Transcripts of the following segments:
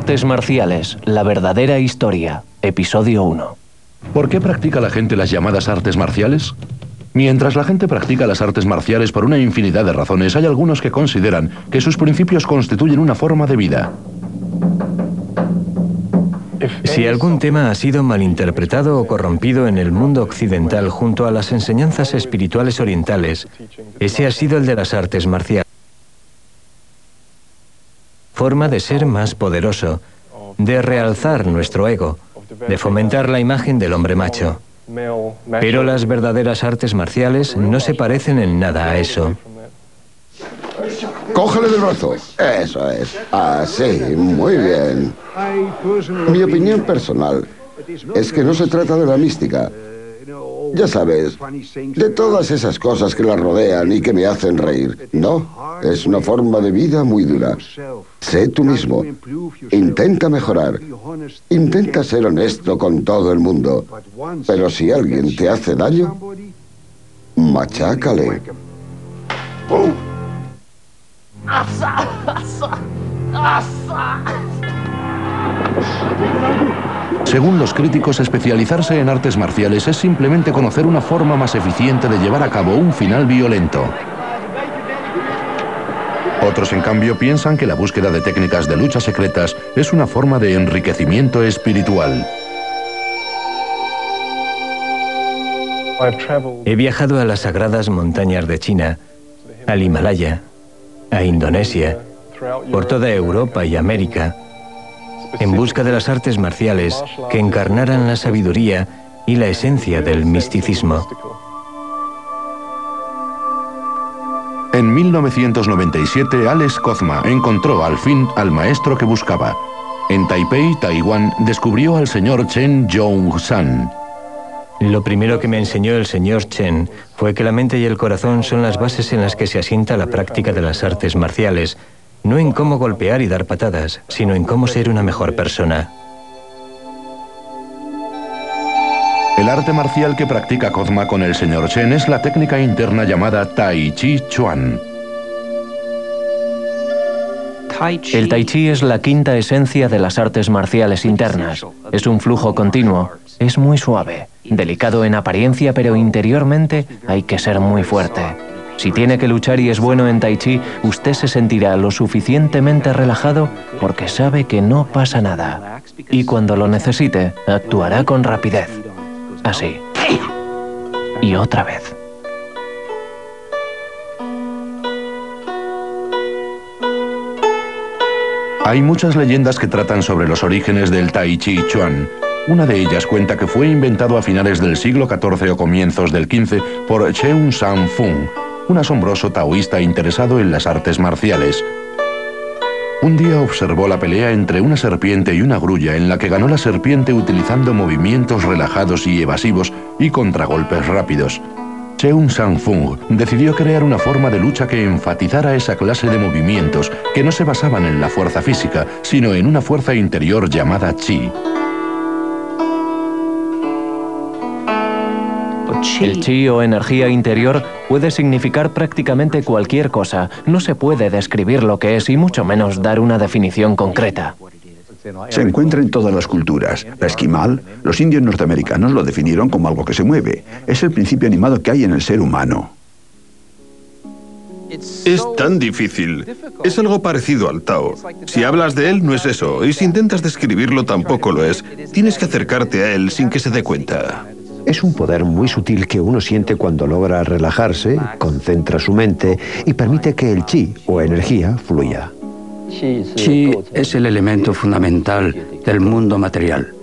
Artes marciales, la verdadera historia, episodio 1. ¿Por qué practica la gente las llamadas artes marciales? Mientras la gente practica las artes marciales por una infinidad de razones, hay algunos que consideran que sus principios constituyen una forma de vida. Si algún tema ha sido malinterpretado o corrompido en el mundo occidental junto a las enseñanzas espirituales orientales, ese ha sido el de las artes marciales. Forma de ser más poderoso, de realzar nuestro ego, de fomentar la imagen del hombre macho. Pero las verdaderas artes marciales no se parecen en nada a eso. Cógele del brazo. Eso es. Así, muy bien. Mi opinión personal es que no se trata de la mística. Ya sabes, de todas esas cosas que la rodean y que me hacen reír. No, es una forma de vida muy dura. Sé tú mismo. Intenta mejorar. Intenta ser honesto con todo el mundo. Pero si alguien te hace daño, machácale. Según los críticos, especializarse en artes marciales es simplemente conocer una forma más eficiente de llevar a cabo un final violento. Otros, en cambio, piensan que la búsqueda de técnicas de lucha secretas es una forma de enriquecimiento espiritual. He viajado a las sagradas montañas de China, al Himalaya, a Indonesia, por toda Europa y América, en busca de las artes marciales que encarnaran la sabiduría y la esencia del misticismo. En 1997, Alex Kozma encontró al fin al maestro que buscaba. En Taipei, Taiwán, descubrió al señor Chen Yong-san. Lo primero que me enseñó el señor Chen fue que la mente y el corazón son las bases en las que se asienta la práctica de las artes marciales, no en cómo golpear y dar patadas, sino en cómo ser una mejor persona. El arte marcial que practica Kozma con el señor Chen es la técnica interna llamada Tai Chi Chuan. El Tai Chi es la quinta esencia de las artes marciales internas. Es un flujo continuo, es muy suave, delicado en apariencia, pero interiormente hay que ser muy fuerte. Si tiene que luchar y es bueno en Tai Chi, usted se sentirá lo suficientemente relajado porque sabe que no pasa nada. Y cuando lo necesite, actuará con rapidez. Así. Y otra vez. Hay muchas leyendas que tratan sobre los orígenes del Tai Chi Chuan. Una de ellas cuenta que fue inventado a finales del siglo XIV o comienzos del XV por Cheung San Fung, un asombroso taoísta interesado en las artes marciales. Un día observó la pelea entre una serpiente y una grulla en la que ganó la serpiente utilizando movimientos relajados y evasivos y contragolpes rápidos. Cheung San Fung decidió crear una forma de lucha que enfatizara esa clase de movimientos que no se basaban en la fuerza física, sino en una fuerza interior llamada Chi. El chi o energía interior puede significar prácticamente cualquier cosa. No se puede describir lo que es y mucho menos dar una definición concreta. Se encuentra en todas las culturas. La esquimal, los indios norteamericanos lo definieron como algo que se mueve. Es el principio animado que hay en el ser humano. Es tan difícil. Es algo parecido al Tao. Si hablas de él, no es eso. Y si intentas describirlo, tampoco lo es. Tienes que acercarte a él sin que se dé cuenta. Es un poder muy sutil que uno siente cuando logra relajarse, concentra su mente y permite que el chi o energía fluya. Chi es el elemento fundamental del mundo material,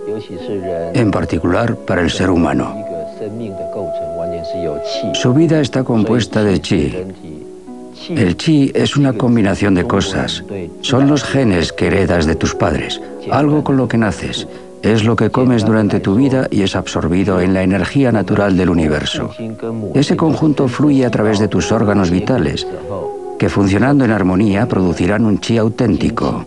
en particular para el ser humano. Su vida está compuesta de chi. El chi es una combinación de cosas. Son los genes que heredas de tus padres, algo con lo que naces. Es lo que comes durante tu vida y es absorbido en la energía natural del universo. Ese conjunto fluye a través de tus órganos vitales, que funcionando en armonía producirán un chi auténtico.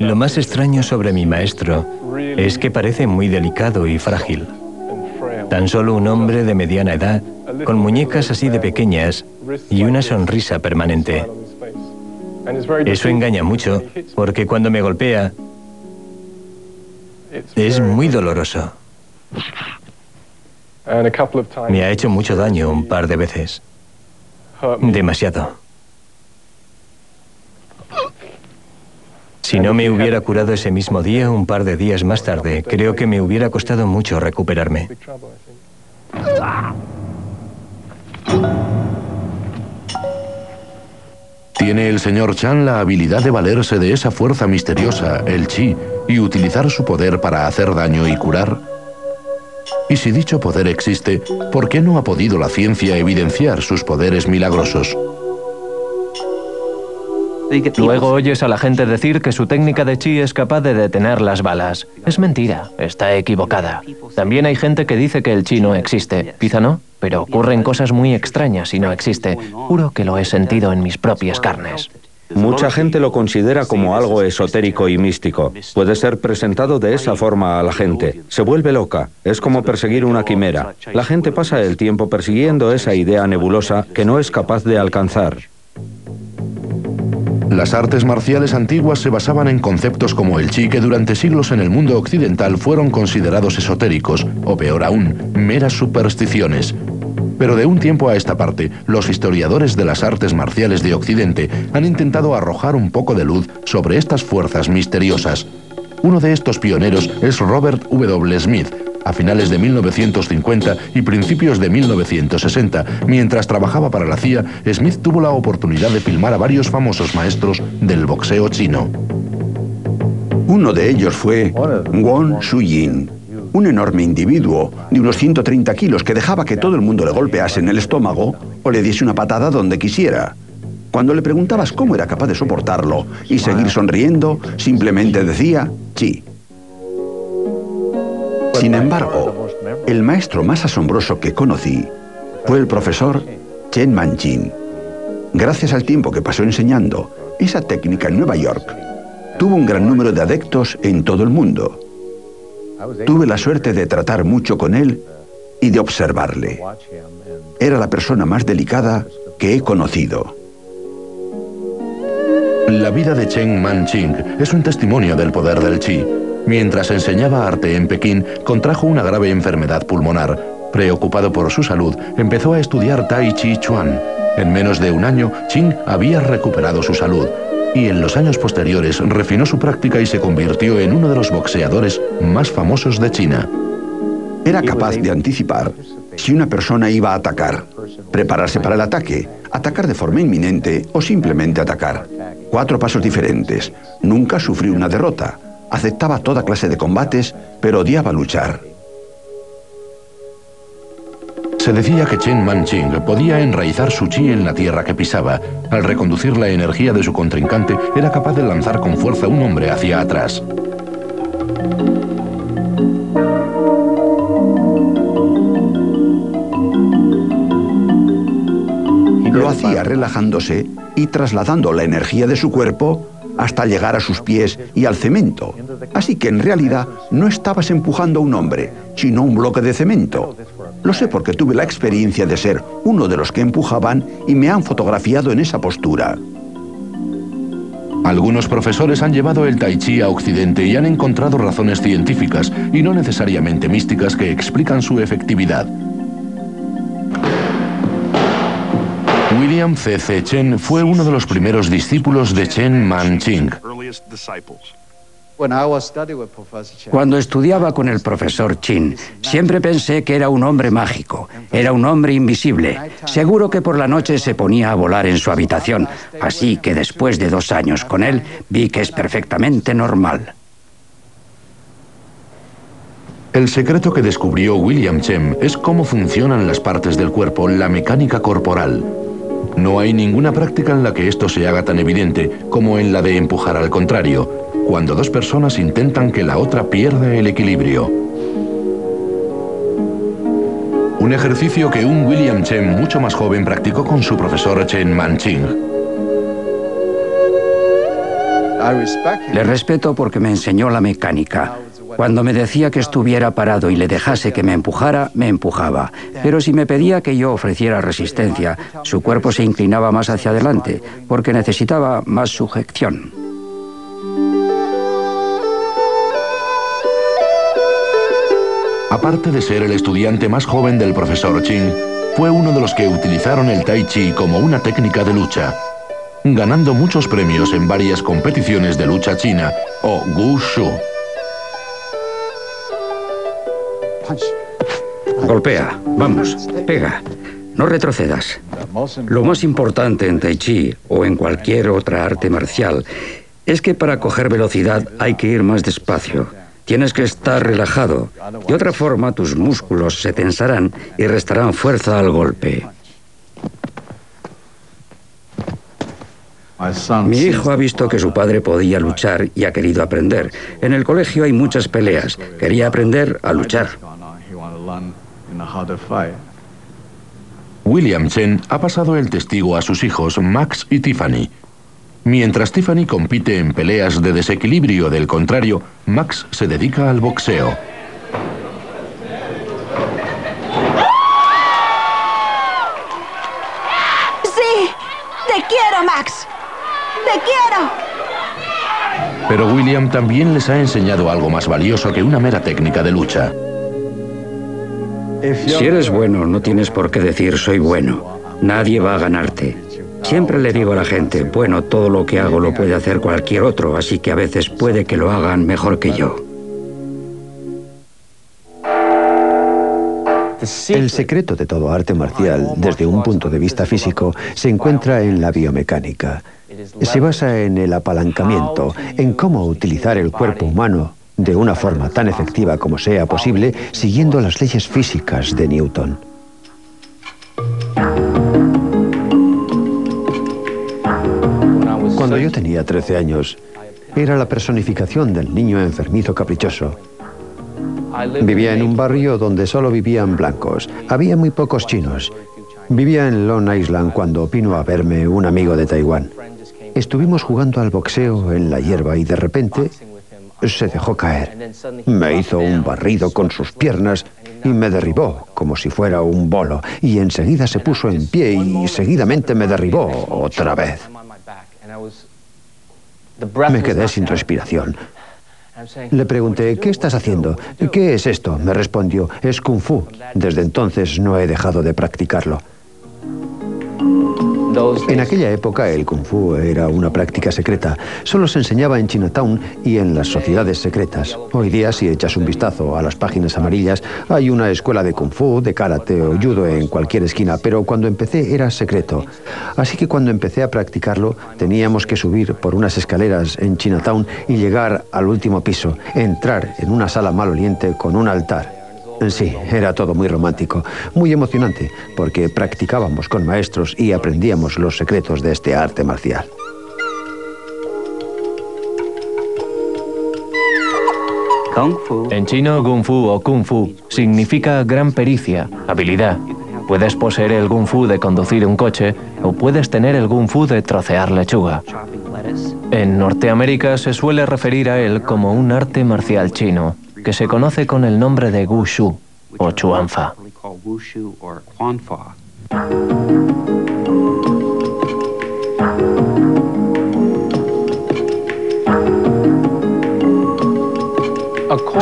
Lo más extraño sobre mi maestro es que parece muy delicado y frágil. Tan solo un hombre de mediana edad, con muñecas así de pequeñas y una sonrisa permanente. Eso engaña mucho, porque cuando me golpea, es muy doloroso. Me ha hecho mucho daño un par de veces. Demasiado. Si no me hubiera curado ese mismo día, un par de días más tarde, creo que me hubiera costado mucho recuperarme. Tiene el señor Chan la habilidad de valerse de esa fuerza misteriosa, el chi, y utilizar su poder para hacer daño y curar. Y si dicho poder existe, ¿por qué no ha podido la ciencia evidenciar sus poderes milagrosos? Luego oyes a la gente decir que su técnica de chi es capaz de detener las balas. Es mentira, está equivocada. También hay gente que dice que el chi no existe. Quizá no, pero ocurren cosas muy extrañas y no existe. Juro que lo he sentido en mis propias carnes. Mucha gente lo considera como algo esotérico y místico. Puede ser presentado de esa forma a la gente. Se vuelve loca. Es como perseguir una quimera. La gente pasa el tiempo persiguiendo esa idea nebulosa que no es capaz de alcanzar. Las artes marciales antiguas se basaban en conceptos como el chi, que durante siglos en el mundo occidental fueron considerados esotéricos, o peor aún, meras supersticiones. Pero de un tiempo a esta parte, los historiadores de las artes marciales de Occidente han intentado arrojar un poco de luz sobre estas fuerzas misteriosas. Uno de estos pioneros es Robert W. Smith, a finales de 1950 y principios de 1960, mientras trabajaba para la CIA, Smith tuvo la oportunidad de filmar a varios famosos maestros del boxeo chino. Uno de ellos fue Won Shu-yin, un enorme individuo de unos 130 kilos que dejaba que todo el mundo le golpease en el estómago o le diese una patada donde quisiera. Cuando le preguntabas cómo era capaz de soportarlo y seguir sonriendo, simplemente decía chi. Sin embargo, el maestro más asombroso que conocí fue el profesor Chen Man-chin. Gracias al tiempo que pasó enseñando esa técnica en Nueva York, tuvo un gran número de adeptos en todo el mundo. Tuve la suerte de tratar mucho con él y de observarle. Era la persona más delicada que he conocido. La vida de Chen Man-ching es un testimonio del poder del chi. Mientras enseñaba arte en Pekín, contrajo una grave enfermedad pulmonar. Preocupado por su salud, empezó a estudiar Tai Chi Chuan. En menos de un año, Ching había recuperado su salud. Y en los años posteriores refinó su práctica y se convirtió en uno de los boxeadores más famosos de China. Era capaz de anticipar si una persona iba a atacar, prepararse para el ataque, atacar de forma inminente o simplemente atacar. 4 pasos diferentes. Nunca sufrió una derrota. Aceptaba toda clase de combates, pero odiaba luchar. Se decía que Chen Man-ching podía enraizar su chi en la tierra que pisaba. Al reconducir la energía de su contrincante, era capaz de lanzar con fuerza a un hombre hacia atrás. Lo hacía relajándose y trasladando la energía de su cuerpo hasta llegar a sus pies y al cemento. Así que en realidad no estabas empujando a un hombre, sino un bloque de cemento. Lo sé porque tuve la experiencia de ser uno de los que empujaban y me han fotografiado en esa postura. Algunos profesores han llevado el Tai Chi a Occidente y han encontrado razones científicas y no necesariamente místicas que explican su efectividad. William C.C. Chen fue uno de los primeros discípulos de Chen Man-ching. Cuando estudiaba con el profesor Chin, siempre pensé que era un hombre mágico, era un hombre invisible. Seguro que por la noche se ponía a volar en su habitación, así que después de 2 años con él, vi que es perfectamente normal. El secreto que descubrió William Chen es cómo funcionan las partes del cuerpo, la mecánica corporal. No hay ninguna práctica en la que esto se haga tan evidente como en la de empujar al contrario, cuando 2 personas intentan que la otra pierda el equilibrio. Un ejercicio que un William Chen mucho más joven practicó con su profesor Chen Man-ching. Le respeto porque me enseñó la mecánica. Cuando me decía que estuviera parado y le dejase que me empujara, me empujaba. Pero si me pedía que yo ofreciera resistencia, su cuerpo se inclinaba más hacia adelante, porque necesitaba más sujeción. Aparte de ser el estudiante más joven del profesor Qin, fue uno de los que utilizaron el Tai Chi como una técnica de lucha, ganando muchos premios en varias competiciones de lucha china, o Wushu. Golpea, vamos, pega, no retrocedas. Lo más importante en Tai Chi o en cualquier otra arte marcial es que para coger velocidad hay que ir más despacio. Tienes que estar relajado. De otra forma, tus músculos se tensarán y restarán fuerza al golpe. Mi hijo ha visto que su padre podía luchar y ha querido aprender. En el colegio hay muchas peleas. Quería aprender a luchar. William Chen ha pasado el testigo a sus hijos Max y Tiffany. Mientras Tiffany compite en peleas de desequilibrio del contrario, Max se dedica al boxeo. ¡Sí! ¡Te quiero, Max! ¡Te quiero! Pero William también les ha enseñado algo más valioso que una mera técnica de lucha. Si eres bueno, no tienes por qué decir soy bueno. Nadie va a ganarte. Siempre le digo a la gente, bueno, todo lo que hago lo puede hacer cualquier otro, así que a veces puede que lo hagan mejor que yo. El secreto de todo arte marcial, desde un punto de vista físico, se encuentra en la biomecánica. Se basa en el apalancamiento, en cómo utilizar el cuerpo humano de una forma tan efectiva como sea posible, siguiendo las leyes físicas de Newton. Cuando yo tenía 13 años, era la personificación del niño enfermizo caprichoso. Vivía en un barrio donde solo vivían blancos. Había muy pocos chinos. Vivía en Long Island cuando vino a verme un amigo de Taiwán. Estuvimos jugando al boxeo en la hierba y de repente se dejó caer. Me hizo un barrido con sus piernas y me derribó como si fuera un bolo. Y enseguida se puso en pie y seguidamente me derribó otra vez. Me quedé sin respiración. Le pregunté, ¿qué estás haciendo? ¿Qué es esto? Me respondió, es Kung Fu. Desde entonces no he dejado de practicarlo. En aquella época el Kung Fu era una práctica secreta. Solo se enseñaba en Chinatown y en las sociedades secretas. Hoy día, si echas un vistazo a las páginas amarillas, hay una escuela de Kung Fu, de karate o judo en cualquier esquina, pero cuando empecé era secreto. Así que cuando empecé a practicarlo, teníamos que subir por unas escaleras en Chinatown y llegar al último piso, entrar en una sala maloliente con un altar. Sí, era todo muy romántico, muy emocionante, porque practicábamos con maestros y aprendíamos los secretos de este arte marcial. En chino, Kung Fu o Kung Fu significa gran pericia, habilidad. Puedes poseer el Kung Fu de conducir un coche o puedes tener el Kung Fu de trocear lechuga. En Norteamérica se suele referir a él como un arte marcial chino, que se conoce con el nombre de Wushu o Chuanfa.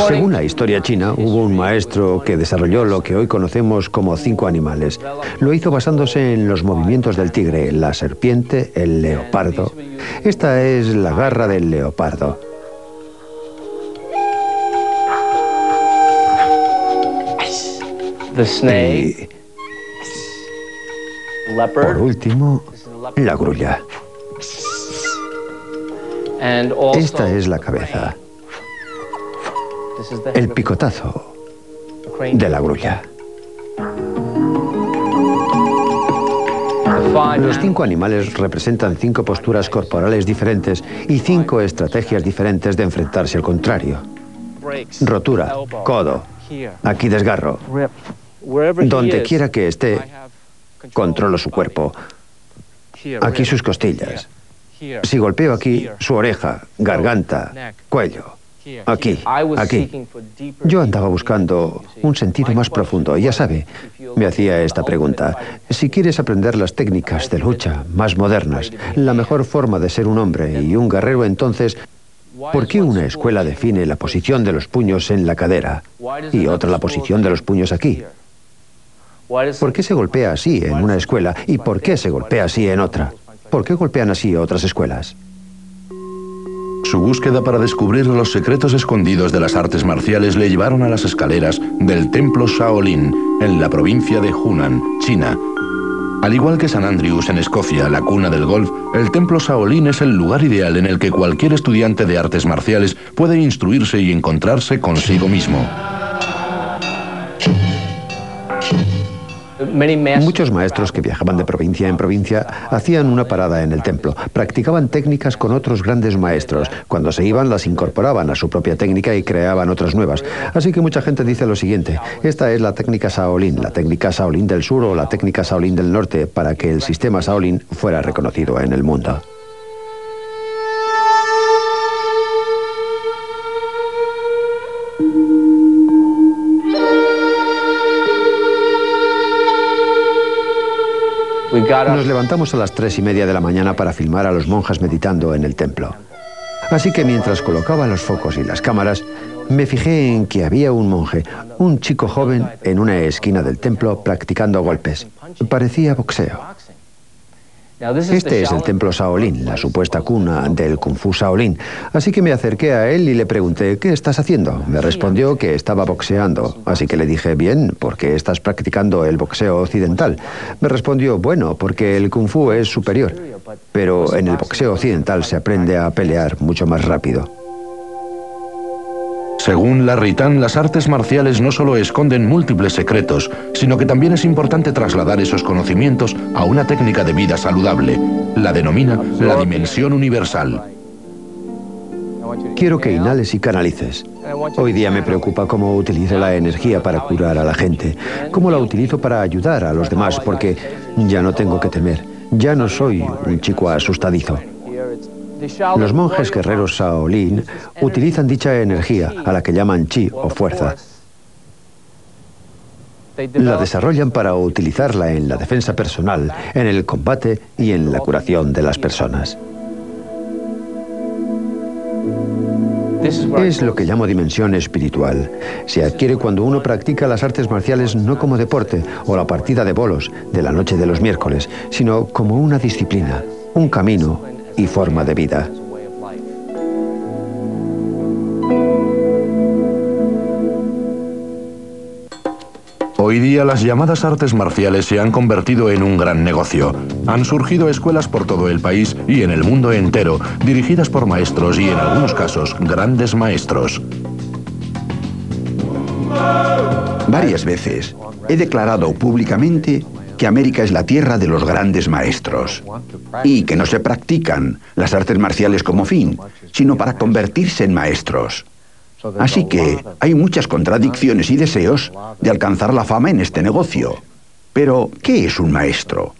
Según la historia china, hubo un maestro que desarrolló lo que hoy conocemos como 5 animales. Lo hizo basándose en los movimientos del tigre, la serpiente, el leopardo. Esta es la garra del leopardo. Y por último, la grulla. Esta es la cabeza. El picotazo de la grulla. Los 5 animales representan 5 posturas corporales diferentes y 5 estrategias diferentes de enfrentarse al contrario. Rotura, codo, aquí desgarro. Donde quiera que esté, controlo su cuerpo. Aquí sus costillas. Si golpeo aquí, su oreja, garganta, cuello. Aquí, aquí. Yo andaba buscando un sentido más profundo. Ya sabe, me hacía esta pregunta. Si quieres aprender las técnicas de lucha más modernas, la mejor forma de ser un hombre y un guerrero, entonces, ¿por qué una escuela define la posición de los puños en la cadera y otra la posición de los puños aquí? ¿Por qué se golpea así en una escuela y por qué se golpea así en otra? ¿Por qué golpean así otras escuelas? Su búsqueda para descubrir los secretos escondidos de las artes marciales le llevaron a las escaleras del templo Shaolin, en la provincia de Hunan, China. Al igual que St. Andrews en Escocia, la cuna del golf, el templo Shaolin es el lugar ideal en el que cualquier estudiante de artes marciales puede instruirse y encontrarse consigo mismo. Muchos maestros que viajaban de provincia en provincia hacían una parada en el templo, practicaban técnicas con otros grandes maestros. Cuando se iban, las incorporaban a su propia técnica y creaban otras nuevas. Así que mucha gente dice lo siguiente: esta es la técnica Shaolin del sur o la técnica Shaolin del norte, para que el sistema Shaolin fuera reconocido en el mundo. Nos levantamos a las 3:30 de la mañana para filmar a los monjes meditando en el templo. Así que mientras colocaba los focos y las cámaras, me fijé en que había un monje, un chico joven, en una esquina del templo practicando golpes. Parecía boxeo. Este es el templo Shaolin, la supuesta cuna del Kung Fu Shaolin. Así que me acerqué a él y le pregunté: ¿qué estás haciendo? Me respondió que estaba boxeando. Así que le dije: bien, ¿por qué estás practicando el boxeo occidental? Me respondió: bueno, porque el Kung Fu es superior. Pero en el boxeo occidental se aprende a pelear mucho más rápido. Según Larry Tan, las artes marciales no solo esconden múltiples secretos, sino que también es importante trasladar esos conocimientos a una técnica de vida saludable. La denomina la dimensión universal. Quiero que inhales y canalices. Hoy día me preocupa cómo utilizo la energía para curar a la gente, cómo la utilizo para ayudar a los demás, porque ya no tengo que temer, ya no soy un chico asustadizo. Los monjes guerreros Shaolin utilizan dicha energía, a la que llaman chi o fuerza. La desarrollan para utilizarla en la defensa personal, en el combate y en la curación de las personas. Es lo que llamo dimensión espiritual. Se adquiere cuando uno practica las artes marciales no como deporte o la partida de bolos de la noche de los miércoles, sino como una disciplina, un camino y forma de vida. Hoy día las llamadas artes marciales se han convertido en un gran negocio. Han surgido escuelas por todo el país y en el mundo entero, dirigidas por maestros y en algunos casos grandes maestros. Varias veces he declarado públicamente que América es la tierra de los grandes maestros y que no se practican las artes marciales como fin, sino para convertirse en maestros. Así que hay muchas contradicciones y deseos de alcanzar la fama en este negocio. Pero, ¿qué es un maestro?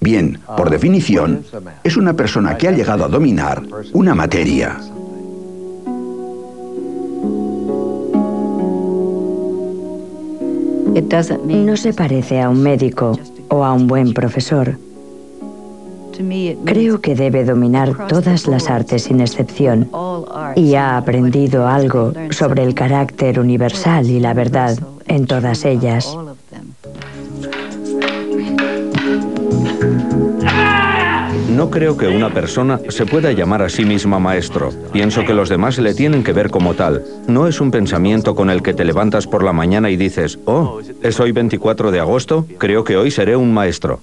Bien, por definición, es una persona que ha llegado a dominar una materia. No se parece a un médico o a un buen profesor. Creo que debe dominar todas las artes sin excepción y ha aprendido algo sobre el carácter universal y la verdad en todas ellas. No creo que una persona se pueda llamar a sí misma maestro. Pienso que los demás le tienen que ver como tal. No es un pensamiento con el que te levantas por la mañana y dices: oh, ¿es hoy 24 de agosto? Creo que hoy seré un maestro.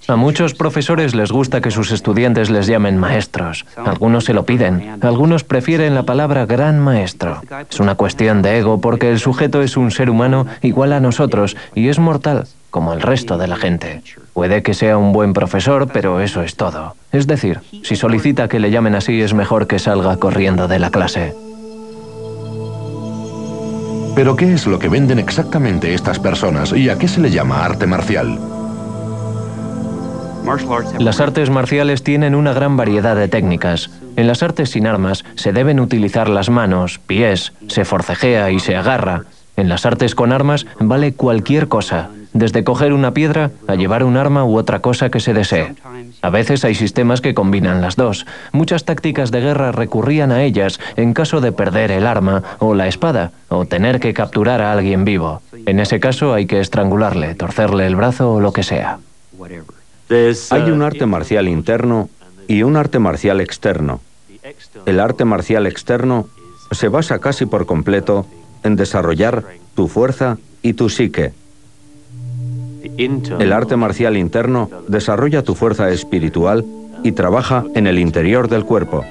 A muchos profesores les gusta que sus estudiantes les llamen maestros. Algunos se lo piden. Algunos prefieren la palabra gran maestro. Es una cuestión de ego porque el sujeto es un ser humano igual a nosotros y es mortal, como el resto de la gente. Puede que sea un buen profesor, pero eso es todo. Es decir, si solicita que le llamen así, es mejor que salga corriendo de la clase. ¿Pero qué es lo que venden exactamente estas personas y a qué se le llama arte marcial? Las artes marciales tienen una gran variedad de técnicas. En las artes sin armas se deben utilizar las manos, pies, se forcejea y se agarra. En las artes con armas vale cualquier cosa, desde coger una piedra a llevar un arma u otra cosa que se desee. A veces hay sistemas que combinan las dos. Muchas tácticas de guerra recurrían a ellas en caso de perder el arma o la espada, o tener que capturar a alguien vivo. En ese caso hay que estrangularle, torcerle el brazo o lo que sea. Hay un arte marcial interno y un arte marcial externo. El arte marcial externo se basa casi por completo en desarrollar tu fuerza y tu psique. El arte marcial interno desarrolla tu fuerza espiritual y trabaja en el interior del cuerpo.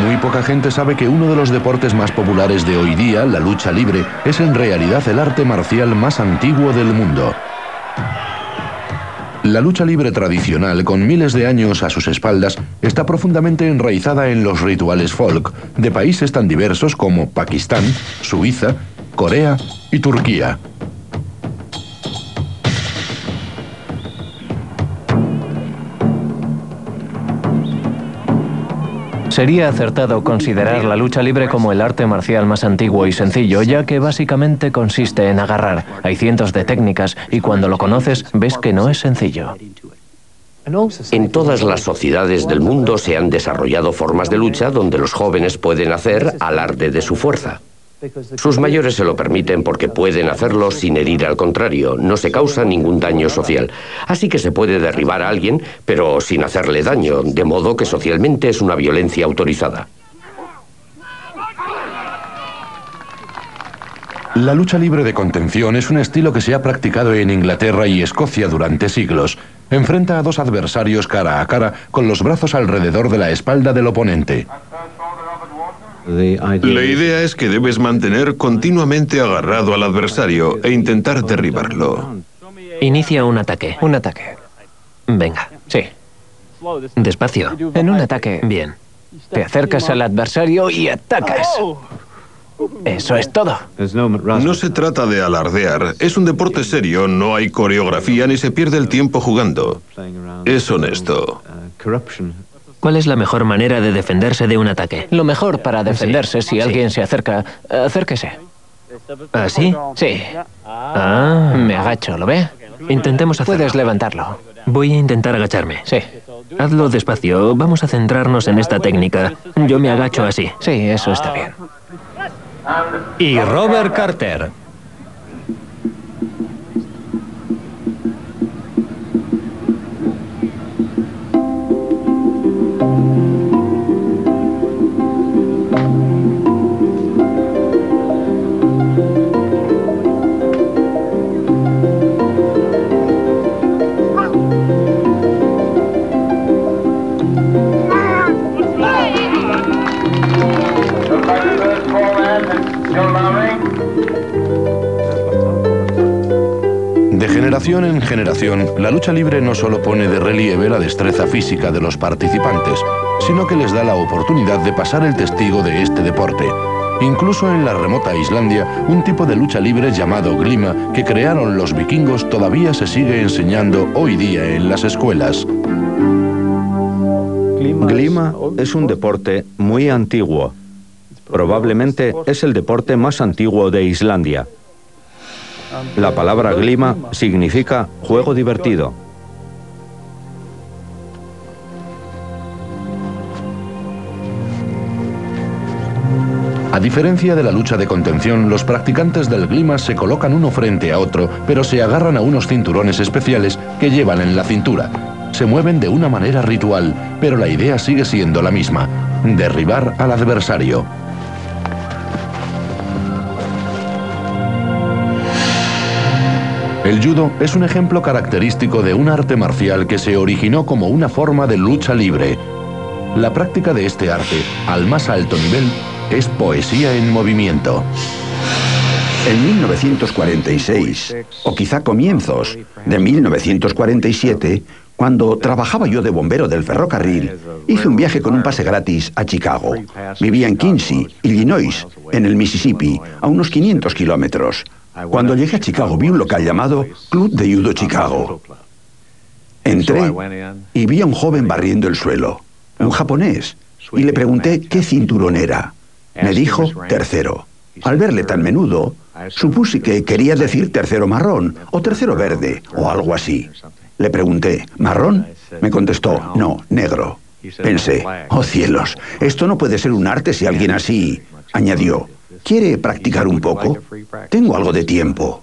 Muy poca gente sabe que uno de los deportes más populares de hoy día, la lucha libre, es en realidad el arte marcial más antiguo del mundo. La lucha libre tradicional, con miles de años a sus espaldas, está profundamente enraizada en los rituales folk de países tan diversos como Pakistán, Suiza, Corea y Turquía. Sería acertado considerar la lucha libre como el arte marcial más antiguo y sencillo, ya que básicamente consiste en agarrar. Hay cientos de técnicas y cuando lo conoces ves que no es sencillo. En todas las sociedades del mundo se han desarrollado formas de lucha donde los jóvenes pueden hacer alarde de su fuerza. Sus mayores se lo permiten porque pueden hacerlo sin herir al contrario, no se causa ningún daño social. Así que se puede derribar a alguien, pero sin hacerle daño, de modo que socialmente es una violencia autorizada. La lucha libre de contención es un estilo que se ha practicado en Inglaterra y Escocia durante siglos. Enfrenta a dos adversarios cara a cara con los brazos alrededor de la espalda del oponente. La idea es que debes mantener continuamente agarrado al adversario e intentar derribarlo. Inicia un ataque. Un ataque. Venga. Sí. Despacio. En un ataque. Bien. Te acercas al adversario y atacas. Eso es todo. No se trata de alardear. Es un deporte serio, no hay coreografía ni se pierde el tiempo jugando. Es honesto. ¿Cuál es la mejor manera de defenderse de un ataque? Lo mejor para defenderse, si alguien se acerca, acérquese. ¿Ah, sí? Sí. Ah. Me agacho, ¿lo ve? Intentemos hacerlo. Puedes levantarlo. Voy a intentar agacharme. Sí. Hazlo despacio. Vamos a centrarnos en esta técnica. Yo me agacho así. Sí, eso está bien. Y Robert Carter. De generación en generación, la lucha libre no solo pone de relieve la destreza física de los participantes, sino que les da la oportunidad de pasar el testigo de este deporte. Incluso en la remota Islandia, un tipo de lucha libre llamado glima que crearon los vikingos todavía se sigue enseñando hoy día en las escuelas. Glima es un deporte muy antiguo. Probablemente es el deporte más antiguo de Islandia. La palabra glima significa juego divertido. A diferencia de la lucha de contención, los practicantes del glima se colocan uno frente a otro, pero se agarran a unos cinturones especiales que llevan en la cintura. Se mueven de una manera ritual, pero la idea sigue siendo la misma: derribar al adversario. El judo es un ejemplo característico de un arte marcial que se originó como una forma de lucha libre. La práctica de este arte, al más alto nivel, es poesía en movimiento. En 1946, o quizá comienzos de 1947, cuando trabajaba yo de bombero del ferrocarril, hice un viaje con un pase gratis a Chicago. Vivía en Quincy, Illinois, en el Mississippi, a unos 500 kilómetros. Cuando llegué a Chicago vi un local llamado Club de Judo Chicago. Entré y vi a un joven barriendo el suelo, un japonés, y le pregunté qué cinturón era. Me dijo tercero. Al verle tan menudo, supuse que quería decir tercero marrón o tercero verde o algo así. Le pregunté, ¿marrón? Me contestó, no, negro. Pensé, oh cielos, esto no puede ser un arte si alguien así. Añadió, ¿quiere practicar un poco? Tengo algo de tiempo.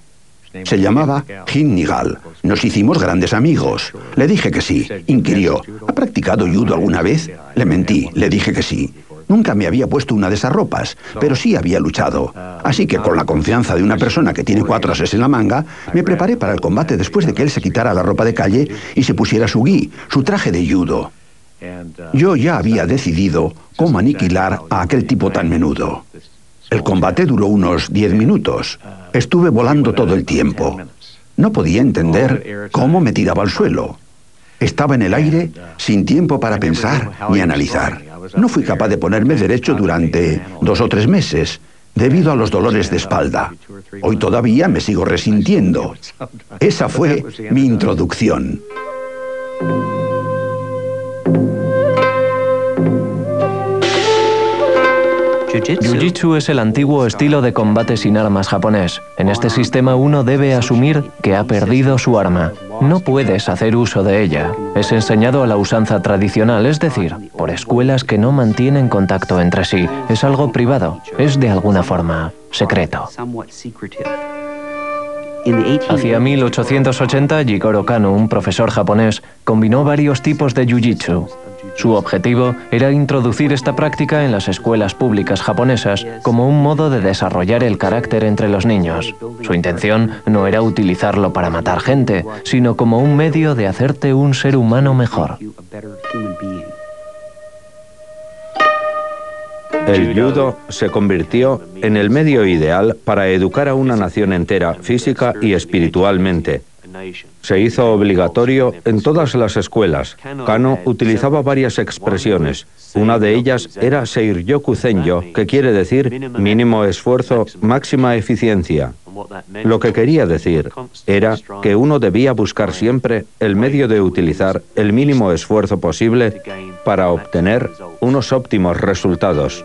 Se llamaba Jin Nigal. Nos hicimos grandes amigos. Le dije que sí. Inquirió, ¿ha practicado judo alguna vez? Le mentí, le dije que sí. Nunca me había puesto una de esas ropas, pero sí había luchado. Así que con la confianza de una persona que tiene 4 ases en la manga, me preparé para el combate después de que él se quitara la ropa de calle y se pusiera su gi, su traje de judo. Yo ya había decidido cómo aniquilar a aquel tipo tan menudo. El combate duró unos 10 minutos. Estuve volando todo el tiempo. No podía entender cómo me tiraba al suelo. Estaba en el aire sin tiempo para pensar ni analizar. No fui capaz de ponerme derecho durante 2 o 3 meses, debido a los dolores de espalda. Hoy todavía me sigo resintiendo. Esa fue mi introducción. Jiu-Jitsu es el antiguo estilo de combate sin armas japonés. En este sistema uno debe asumir que ha perdido su arma. No puedes hacer uso de ella. Es enseñado a la usanza tradicional, es decir, por escuelas que no mantienen contacto entre sí. Es algo privado, es de alguna forma secreto. Hacia 1880, Jigoro Kano, un profesor japonés, combinó varios tipos de Jiu-Jitsu. Su objetivo era introducir esta práctica en las escuelas públicas japonesas como un modo de desarrollar el carácter entre los niños. Su intención no era utilizarlo para matar gente, sino como un medio de hacerte un ser humano mejor. El judo se convirtió en el medio ideal para educar a una nación entera, física y espiritualmente. Se hizo obligatorio en todas las escuelas. Kano utilizaba varias expresiones. Una de ellas era Seiryoku Zenjo, que quiere decir mínimo esfuerzo, máxima eficiencia. Lo que quería decir era que uno debía buscar siempre el medio de utilizar el mínimo esfuerzo posible para obtener unos óptimos resultados.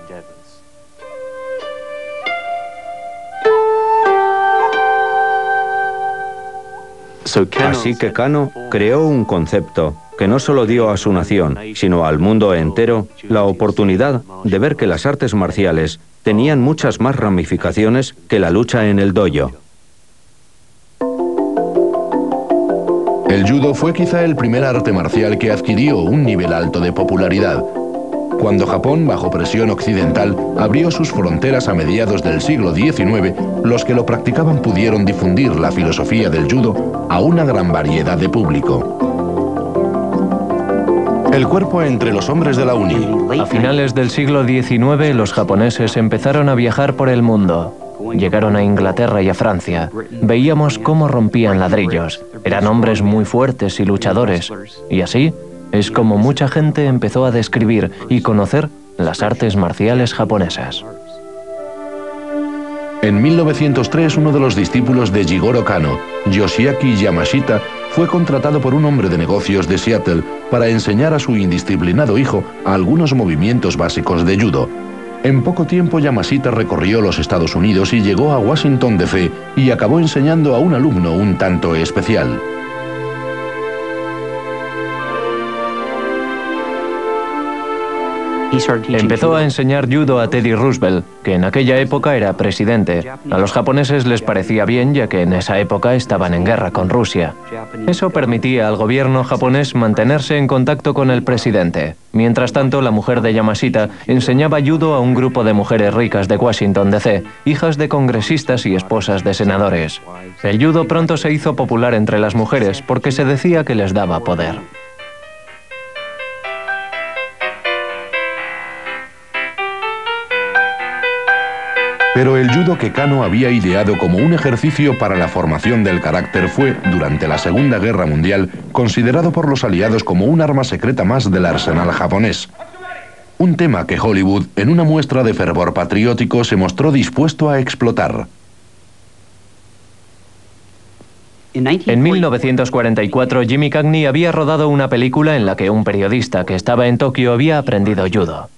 Así que Kano creó un concepto que no solo dio a su nación, sino al mundo entero, la oportunidad de ver que las artes marciales tenían muchas más ramificaciones que la lucha en el dojo. El judo fue quizá el primer arte marcial que adquirió un nivel alto de popularidad. Cuando Japón, bajo presión occidental, abrió sus fronteras a mediados del siglo XIX, los que lo practicaban pudieron difundir la filosofía del judo a una gran variedad de público. El cuerpo entre los hombres de la UNI. A finales del siglo XIX, los japoneses empezaron a viajar por el mundo. Llegaron a Inglaterra y a Francia. Veíamos cómo rompían ladrillos. Eran hombres muy fuertes y luchadores. Y así es como mucha gente empezó a describir y conocer las artes marciales japonesas. En 1903, uno de los discípulos de Jigoro Kano, Yoshiaki Yamashita, fue contratado por un hombre de negocios de Seattle para enseñar a su indisciplinado hijo algunos movimientos básicos de judo. En poco tiempo, Yamashita recorrió los Estados Unidos y llegó a Washington, D.C. y acabó enseñando a un alumno un tanto especial. Empezó a enseñar judo a Teddy Roosevelt, que en aquella época era presidente. A los japoneses les parecía bien, ya que en esa época estaban en guerra con Rusia. Eso permitía al gobierno japonés mantenerse en contacto con el presidente. Mientras tanto, la mujer de Yamashita enseñaba judo a un grupo de mujeres ricas de Washington, D.C., hijas de congresistas y esposas de senadores. El judo pronto se hizo popular entre las mujeres porque se decía que les daba poder. Pero el judo que Kano había ideado como un ejercicio para la formación del carácter fue, durante la Segunda Guerra Mundial, considerado por los aliados como un arma secreta más del arsenal japonés. Un tema que Hollywood, en una muestra de fervor patriótico, se mostró dispuesto a explotar. En 1944, Jimmy Cagney había rodado una película en la que un periodista que estaba en Tokio había aprendido judo.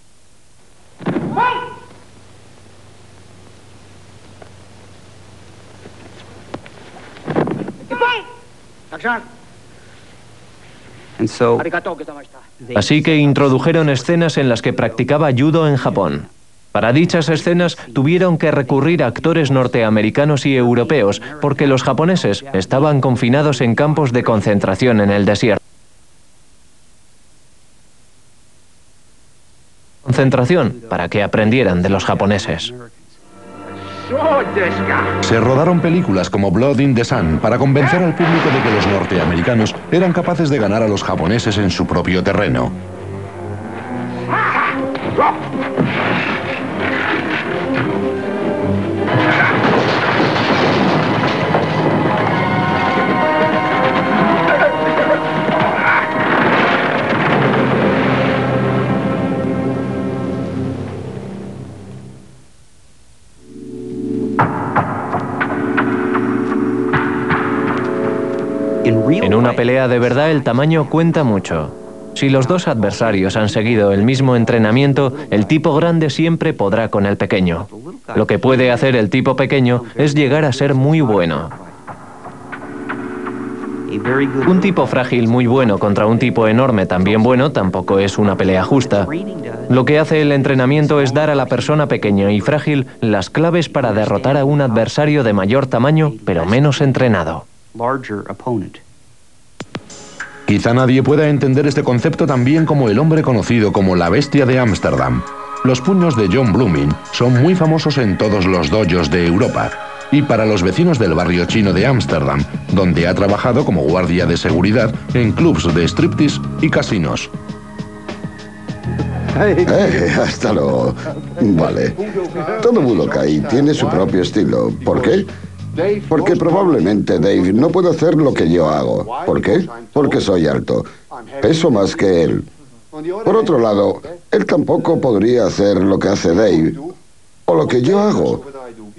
Así que introdujeron escenas en las que practicaba judo en Japón. Para dichas escenas tuvieron que recurrir a actores norteamericanos y europeos porque los japoneses estaban confinados en campos de concentración en el desierto. Concentración para que aprendieran de los japoneses. Se rodaron películas como Blood in the Sun para convencer al público de que los norteamericanos eran capaces de ganar a los japoneses en su propio terreno. En una pelea de verdad el tamaño cuenta mucho. Si los dos adversarios han seguido el mismo entrenamiento, el tipo grande siempre podrá con el pequeño. Lo que puede hacer el tipo pequeño es llegar a ser muy bueno. Un tipo frágil muy bueno contra un tipo enorme también bueno tampoco es una pelea justa. Lo que hace el entrenamiento es dar a la persona pequeña y frágil las claves para derrotar a un adversario de mayor tamaño pero menos entrenado. Quizá nadie pueda entender este concepto tan bien como el hombre conocido como la bestia de Ámsterdam. Los puños de John Blooming son muy famosos en todos los dojos de Europa y para los vecinos del barrio chino de Ámsterdam, donde ha trabajado como guardia de seguridad en clubs de striptease y casinos. Hasta luego. Vale. Todo Budokai tiene su propio estilo. ¿Por qué? Porque probablemente Dave no puede hacer lo que yo hago. ¿Por qué? Porque soy alto. Peso más que él. Por otro lado, él tampoco podría hacer lo que hace Dave o lo que yo hago,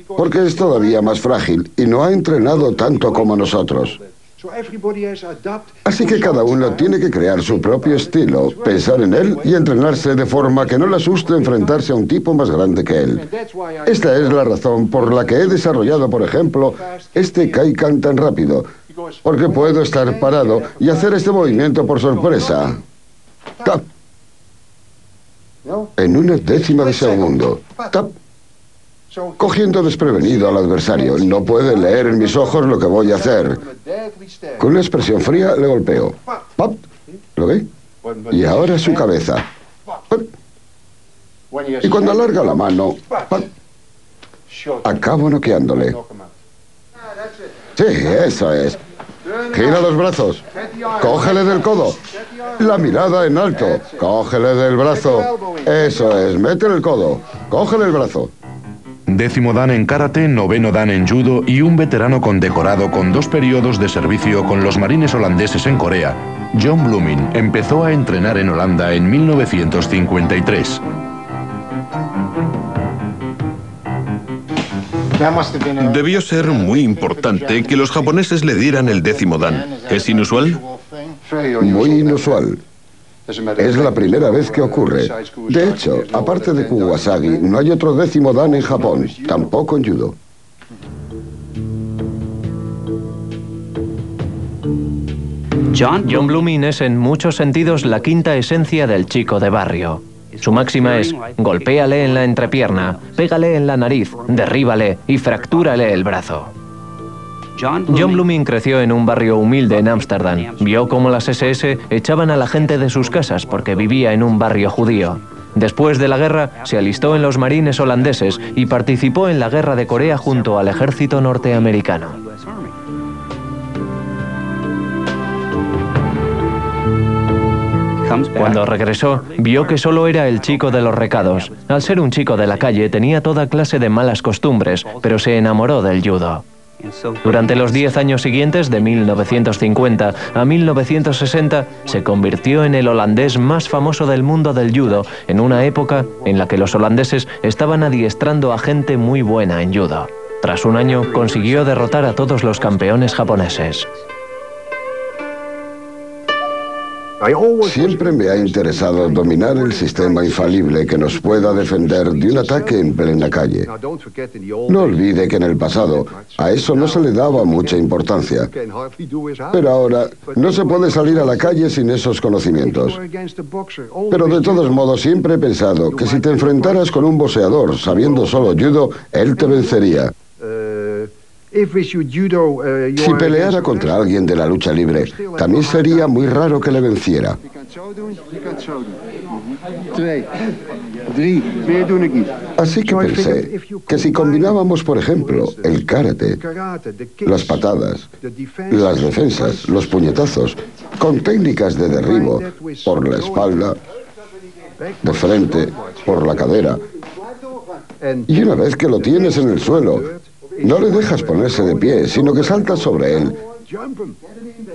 porque es todavía más frágil y no ha entrenado tanto como nosotros. Así que cada uno tiene que crear su propio estilo, pensar en él y entrenarse de forma que no le asuste enfrentarse a un tipo más grande que él. Esta es la razón por la que he desarrollado, por ejemplo, este Kaikan tan rápido, porque puedo estar parado y hacer este movimiento por sorpresa. Tap. En una décima de segundo. Tap. Cogiendo desprevenido al adversario. No puede leer en mis ojos lo que voy a hacer. Con una expresión fría le golpeo. ¡Pap! ¿Lo ve? Y ahora su cabeza. ¡Pap! Y cuando alarga la mano, ¡pap! Acabo noqueándole. Sí, eso es. Gira los brazos. Cógele del codo. La mirada en alto. Cógele del brazo. Eso es. Métele el codo. Cógele el brazo. 10º dan en karate, 9º dan en judo y un veterano condecorado con 2 periodos de servicio con los marines holandeses en Corea, John Blooming empezó a entrenar en Holanda en 1953. Debió ser muy importante que los japoneses le dieran el 10º dan. ¿Es inusual? Muy inusual. Es la primera vez que ocurre. De hecho, aparte de Kuwasagi, no hay otro 10º dan en Japón, tampoco en judo. John Blooming es en muchos sentidos la quinta esencia del chico de barrio. Su máxima es: golpéale en la entrepierna, pégale en la nariz, derríbale y fractúrale el brazo. John Blooming creció en un barrio humilde en Ámsterdam. Vio cómo las SS echaban a la gente de sus casas porque vivía en un barrio judío. Después de la guerra, se alistó en los marines holandeses y participó en la guerra de Corea junto al ejército norteamericano. Cuando regresó, vio que solo era el chico de los recados. Al ser un chico de la calle, tenía toda clase de malas costumbres, pero se enamoró del judo. Durante los 10 años siguientes, de 1950 a 1960, se convirtió en el holandés más famoso del mundo del judo, en una época en la que los holandeses estaban adiestrando a gente muy buena en judo. Tras un año, consiguió derrotar a todos los campeones japoneses. Siempre me ha interesado dominar el sistema infalible que nos pueda defender de un ataque en plena calle. No olvide que en el pasado a eso no se le daba mucha importancia. Pero ahora no se puede salir a la calle sin esos conocimientos. Pero de todos modos siempre he pensado que si te enfrentaras con un boxeador sabiendo solo judo, él te vencería. Si peleara contra alguien de la lucha libre, también sería muy raro que le venciera. Así que pensé que si combinábamos, por ejemplo, el karate, las patadas, las defensas, los puñetazos, con técnicas de derribo por la espalda, de frente, por la cadera, y una vez que lo tienes en el suelo, no le dejas ponerse de pie, sino que saltas sobre él.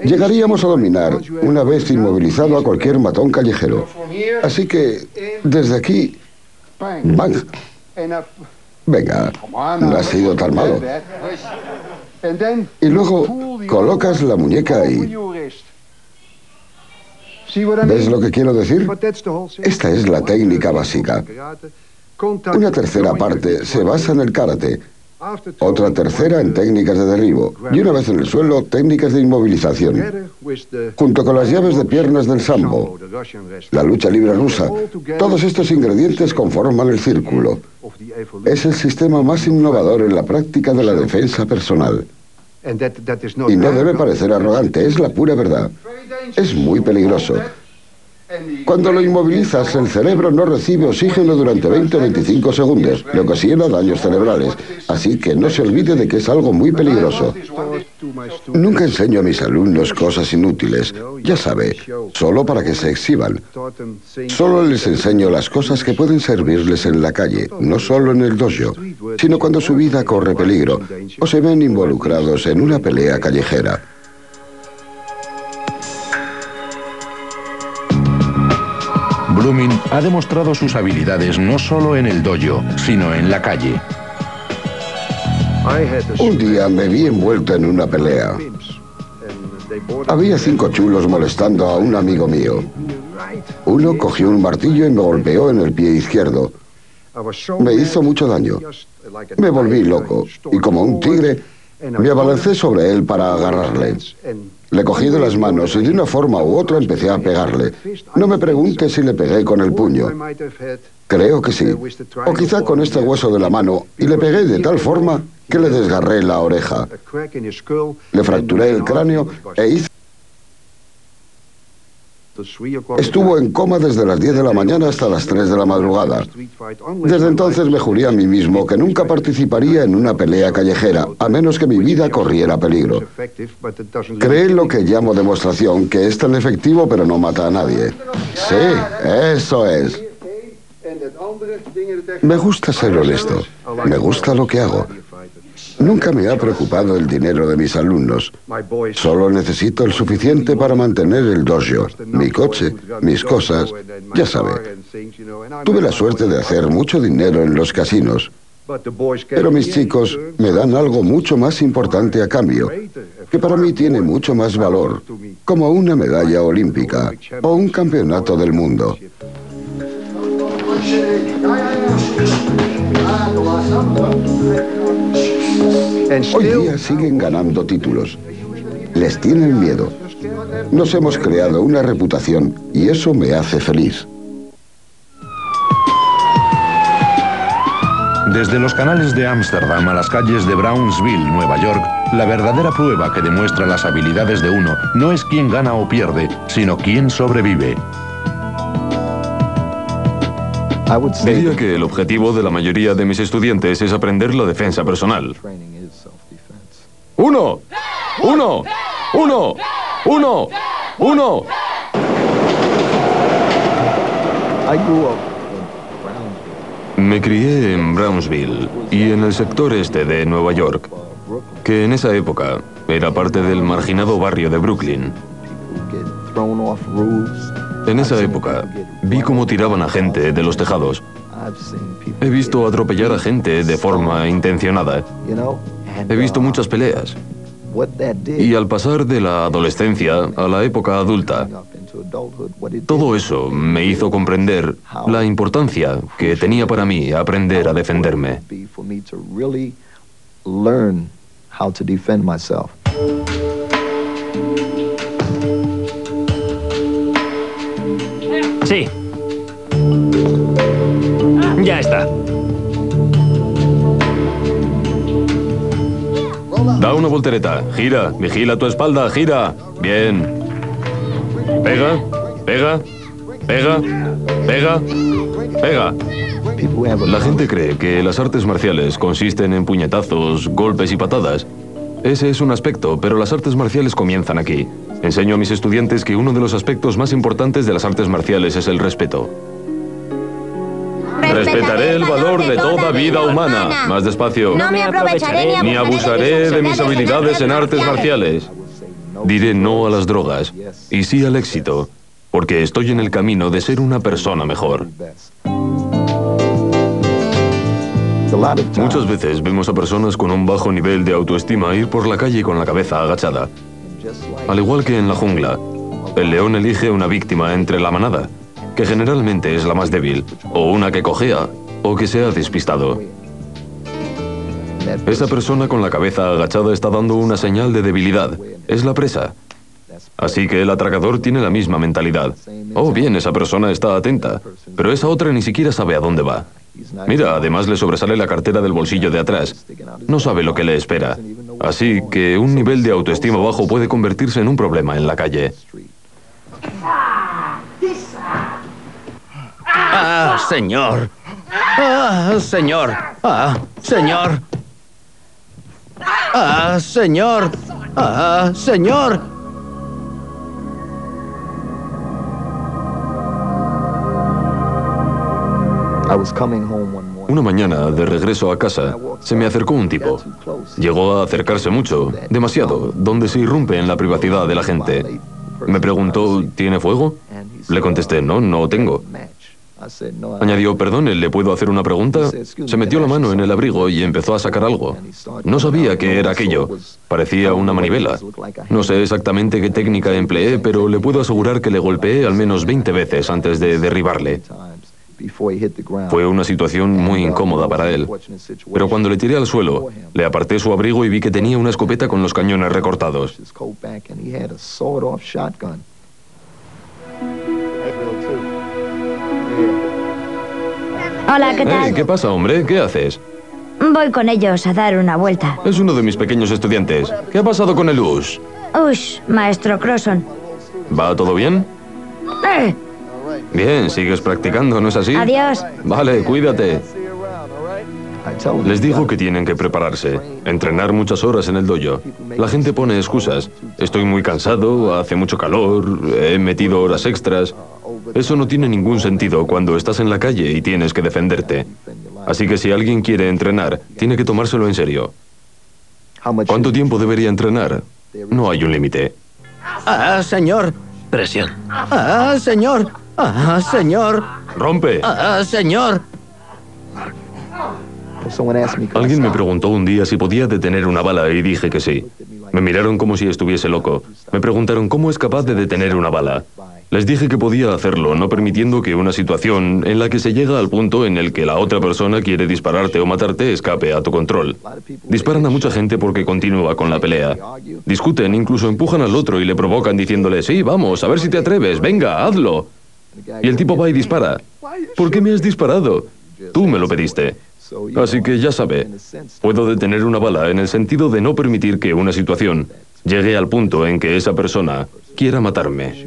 Llegaríamos a dominar, una vez inmovilizado, a cualquier matón callejero. Así que, desde aquí, ¡bang! Venga, no ha sido tan malo. Y luego colocas la muñeca ahí. ¿Ves lo que quiero decir? Esta es la técnica básica. Una tercera parte se basa en el karate. Otra tercera en técnicas de derribo. Y una vez en el suelo, técnicas de inmovilización. Junto con las llaves de piernas del sambo, la lucha libre rusa, todos estos ingredientes conforman el círculo. Es el sistema más innovador en la práctica de la defensa personal. Y no debe parecer arrogante, es la pura verdad. Es muy peligroso. Cuando lo inmovilizas, el cerebro no recibe oxígeno durante 20 o 25 segundos, lo que ocasiona daños cerebrales. Así que no se olvide de que es algo muy peligroso. Nunca enseño a mis alumnos cosas inútiles, ya sabe, solo para que se exhiban. Solo les enseño las cosas que pueden servirles en la calle, no solo en el dojo, sino cuando su vida corre peligro o se ven involucrados en una pelea callejera. Blooming ha demostrado sus habilidades no solo en el dojo, sino en la calle. Un día me vi envuelto en una pelea. Había 5 chulos molestando a un amigo mío. Uno cogió un martillo y me golpeó en el pie izquierdo. Me hizo mucho daño. Me volví loco y como un tigre me abalancé sobre él para agarrarle. Le cogí de las manos y de una forma u otra empecé a pegarle. No me pregunte si le pegué con el puño. Creo que sí. O quizá con este hueso de la mano, y le pegué de tal forma que le desgarré la oreja. Le fracturé el cráneo e hice... Estuvo en coma desde las 10 de la mañana hasta las 3 de la madrugada. Desde entonces me juré a mí mismo que nunca participaría en una pelea callejera, a menos que mi vida corriera peligro. Creé lo que llamo demostración, que es tan efectivo pero no mata a nadie. Sí, eso es. Me gusta ser honesto. Me gusta lo que hago. Nunca me ha preocupado el dinero de mis alumnos. Solo necesito el suficiente para mantener el dojo, mi coche, mis cosas, ya sabe. Tuve la suerte de hacer mucho dinero en los casinos. Pero mis chicos me dan algo mucho más importante a cambio, que para mí tiene mucho más valor, como una medalla olímpica o un campeonato del mundo. Hoy día siguen ganando títulos. Les tienen miedo. Nos hemos creado una reputación y eso me hace feliz. Desde los canales de Ámsterdam a las calles de Brownsville, Nueva York, la verdadera prueba que demuestra las habilidades de uno no es quién gana o pierde, sino quién sobrevive. Diría que el objetivo de la mayoría de mis estudiantes es aprender la defensa personal. ¡Uno! ¡Uno! ¡Uno! ¡Uno! ¡Uno! Me crié en Brownsville y en el sector este de Nueva York, que en esa época era parte del marginado barrio de Brooklyn. En esa época vi cómo tiraban a gente de los tejados He visto atropellar a gente de forma intencionada. He visto muchas peleas. Y al pasar de la adolescencia a la época adulta, todo eso me hizo comprender la importancia que tenía para mí aprender a defenderme. Sí. Ya está. Da una voltereta, gira, vigila tu espalda, gira. Bien. Pega, pega, pega, pega, pega. La gente cree que las artes marciales consisten en puñetazos, golpes y patadas. Ese es un aspecto, pero las artes marciales comienzan aquí. Enseño a mis estudiantes que uno de los aspectos más importantes de las artes marciales es el respeto. Respetaré el valor de toda vida humana. Más despacio. No me aprovecharé ni abusaré de mis habilidades en artes marciales. Diré no a las drogas y sí al éxito, porque estoy en el camino de ser una persona mejor. Muchas veces vemos a personas con un bajo nivel de autoestima ir por la calle con la cabeza agachada. Al igual que en la jungla, el león elige una víctima entre la manada, que generalmente es la más débil, o una que cojea, o que se ha despistado. Esa persona con la cabeza agachada está dando una señal de debilidad. Es la presa. Así que el atracador tiene la misma mentalidad. Oh, bien, esa persona está atenta, pero esa otra ni siquiera sabe a dónde va. Mira, además le sobresale la cartera del bolsillo de atrás. No sabe lo que le espera. Así que un nivel de autoestima bajo puede convertirse en un problema en la calle. ¡Ah, señor! ¡Ah, señor! ¡Ah, señor! ¡Ah, señor! ¡Ah, señor! Una mañana, de regreso a casa, se me acercó un tipo. Llegó a acercarse mucho, demasiado, donde se irrumpe en la privacidad de la gente. Me preguntó, ¿tiene fuego? Le contesté, no, no tengo. Añadió, perdone, ¿le puedo hacer una pregunta? Se metió la mano en el abrigo y empezó a sacar algo. No sabía qué era aquello. Parecía una manivela. No sé exactamente qué técnica empleé, pero le puedo asegurar que le golpeé al menos 20 veces antes de derribarle. Fue una situación muy incómoda para él. Pero cuando le tiré al suelo, le aparté su abrigo y vi que tenía una escopeta con los cañones recortados. Hola, ¿qué tal? ¿Qué pasa, hombre? ¿Qué haces? Voy con ellos a dar una vuelta. Es uno de mis pequeños estudiantes. ¿Qué ha pasado con el Ush? Ush, maestro Crosson. ¿Va todo bien? Bien, sigues practicando, ¿no es así? Adiós. Vale, cuídate. Les digo que tienen que prepararse, entrenar muchas horas en el dojo. La gente pone excusas. Estoy muy cansado, hace mucho calor, he metido horas extras. Eso no tiene ningún sentido cuando estás en la calle y tienes que defenderte. Así que si alguien quiere entrenar, tiene que tomárselo en serio. ¿Cuánto tiempo debería entrenar? No hay un límite. ¡Ah, señor! Presión. ¡Ah, señor! ¡Ah, señor! ¡Rompe! ¡Ah, señor! Alguien me preguntó un día si podía detener una bala y dije que sí. Me miraron como si estuviese loco. Me preguntaron cómo es capaz de detener una bala. Les dije que podía hacerlo, no permitiendo que una situación en la que se llega al punto en el que la otra persona quiere dispararte o matarte escape a tu control. Disparan a mucha gente porque continúa con la pelea. Discuten, incluso empujan al otro y le provocan diciéndole, sí, vamos, a ver si te atreves, venga, hazlo. Y el tipo va y dispara. ¿Por qué me has disparado? Tú me lo pediste. Así que ya sabe, puedo detener una bala en el sentido de no permitir que una situación llegue al punto en que esa persona quiera matarme.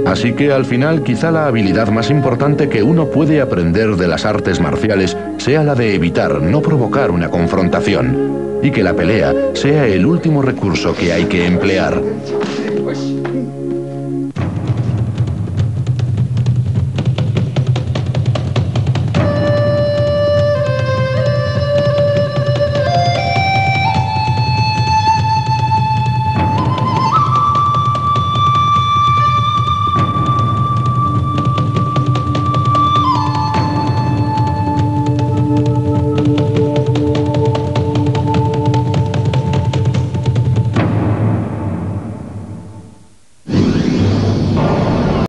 Así que al final quizá la habilidad más importante que uno puede aprender de las artes marciales sea la de evitar no provocar una confrontación y que la pelea sea el último recurso que hay que emplear.